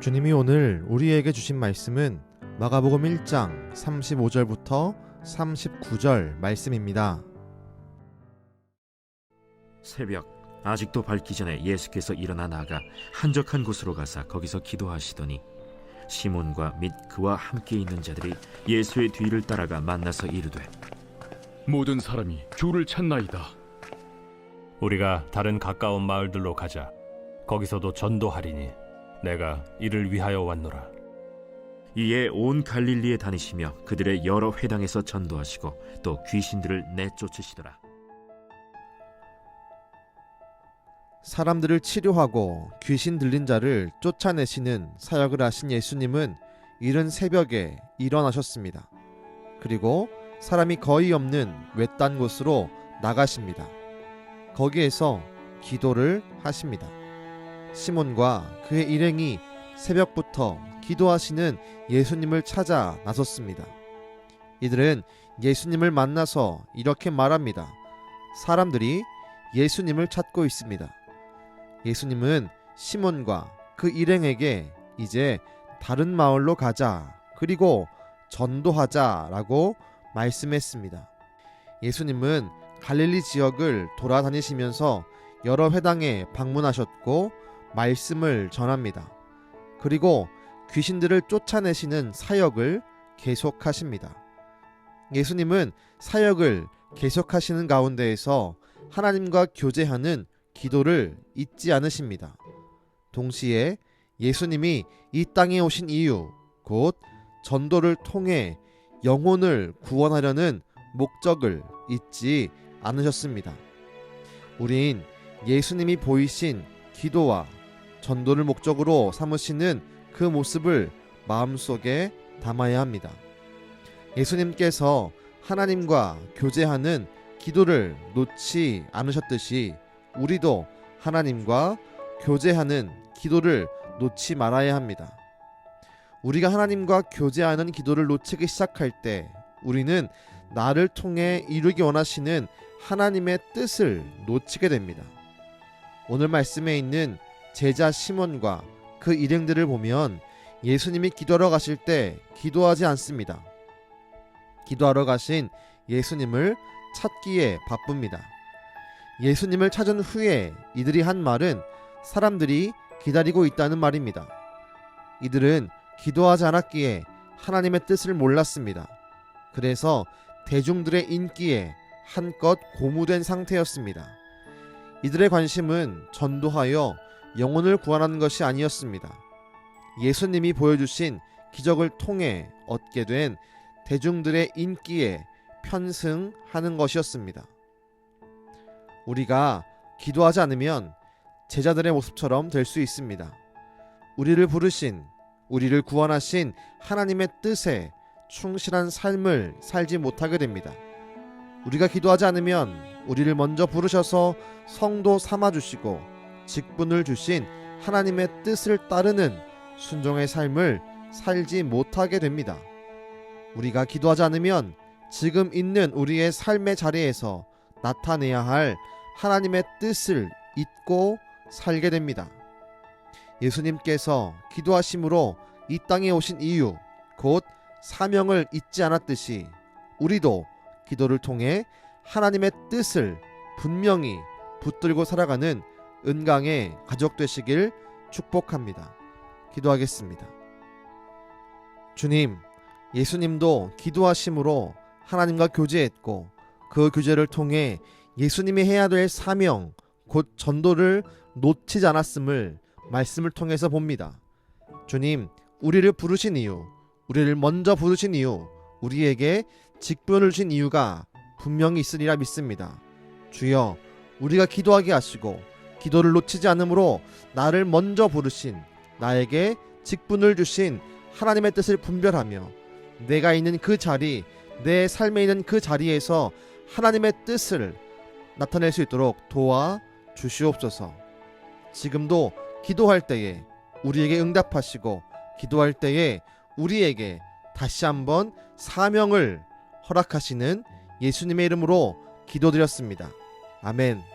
주님이 오늘 우리에게 주신 말씀은 마가복음 1장 35절부터 39절 말씀입니다. 새벽 아직도 밝기 전에 예수께서 일어나 나가 한적한 곳으로 가사 거기서 기도하시더니 시몬과 및 그와 함께 있는 자들이 예수의 뒤를 따라가 만나서 이르되 모든 사람이 주를 찾나이다. 우리가 다른 가까운 마을들로 가자. 거기서도 전도하리니 내가 이를 위하여 왔노라. 이에 온 갈릴리에 다니시며 그들의 여러 회당에서 전도하시고 또 귀신들을 내쫓으시더라. 사람들을 치료하고 귀신 들린 자를 쫓아내시는 사역을 하신 예수님은 이른 새벽에 일어나셨습니다. 그리고 사람이 거의 없는 외딴 곳으로 나가십니다. 거기에서 기도를 하십니다. 시몬과 그의 일행이 새벽부터 기도하시는 예수님을 찾아 나섰습니다. 이들은 예수님을 만나서 이렇게 말합니다. 사람들이 예수님을 찾고 있습니다. 예수님은 시몬과 그 일행에게 이제 다른 마을로 가자, 그리고 전도하자라고 말씀했습니다. 예수님은 갈릴리 지역을 돌아다니시면서 여러 회당에 방문하셨고 말씀을 전합니다. 그리고 귀신들을 쫓아내시는 사역을 계속하십니다. 예수님은 사역을 계속하시는 가운데에서 하나님과 교제하는 기도를 잊지 않으십니다. 동시에 예수님이 이 땅에 오신 이유, 곧 전도를 통해 영혼을 구원하려는 목적을 잊지 않으셨습니다. 우린 예수님이 보이신 기도와 전도를 목적으로 삼으시는 그 모습을 마음속에 담아야 합니다. 예수님께서 하나님과 교제하는 기도를 놓지 않으셨듯이 우리도 하나님과 교제하는 기도를 놓지 말아야 합니다. 우리가 하나님과 교제하는 기도를 놓치기 시작할 때 우리는 나를 통해 이루기 원하시는 하나님의 뜻을 놓치게 됩니다. 오늘 말씀에 있는 제자 시몬과 그 일행들을 보면 예수님이 기도하러 가실 때 기도하지 않습니다. 기도하러 가신 예수님을 찾기에 바쁩니다. 예수님을 찾은 후에 이들이 한 말은 사람들이 기다리고 있다는 말입니다. 이들은 기도하지 않았기에 하나님의 뜻을 몰랐습니다. 그래서 대중들의 인기에 한껏 고무된 상태였습니다. 이들의 관심은 전도하여 영혼을 구원하는 것이 아니었습니다. 예수님이 보여주신 기적을 통해 얻게 된 대중들의 인기에 편승하는 것이었습니다. 우리가 기도하지 않으면 제자들의 모습처럼 될 수 있습니다. 우리를 부르신, 우리를 구원하신 하나님의 뜻에 충실한 삶을 살지 못하게 됩니다. 우리가 기도하지 않으면 우리를 먼저 부르셔서 성도 삼아주시고 직분을 주신 하나님의 뜻을 따르는 순종의 삶을 살지 못하게 됩니다. 우리가 기도하지 않으면 지금 있는 우리의 삶의 자리에서 나타내야 할 하나님의 뜻을 잊고 살게 됩니다. 예수님께서 기도하심으로 이 땅에 오신 이유, 곧 사명을 잊지 않았듯이 우리도 기도를 통해 하나님의 뜻을 분명히 붙들고 살아가는 은강의 가족 되시길 축복합니다. 기도하겠습니다. 주님, 예수님도 기도하심으로 하나님과 교제했고 그 교제를 통해 예수님이 해야 될 사명, 곧 전도를 놓치지 않았음을 말씀을 통해서 봅니다. 주님, 우리를 부르신 이유, 우리를 먼저 부르신 이유, 우리에게 직분을 주신 이유가 분명히 있으리라 믿습니다. 주여, 우리가 기도하게 하시고 기도를 놓치지 않으므로 나를 먼저 부르신, 나에게 직분을 주신 하나님의 뜻을 분별하며 내가 있는 그 자리, 내 삶에 있는 그 자리에서 하나님의 뜻을 나타낼 수 있도록 도와 주시옵소서. 지금도 기도할 때에 우리에게 응답하시고 기도할 때에 우리에게 다시 한번 사명을 허락하시는 예수님의 이름으로 기도드렸습니다. 아멘.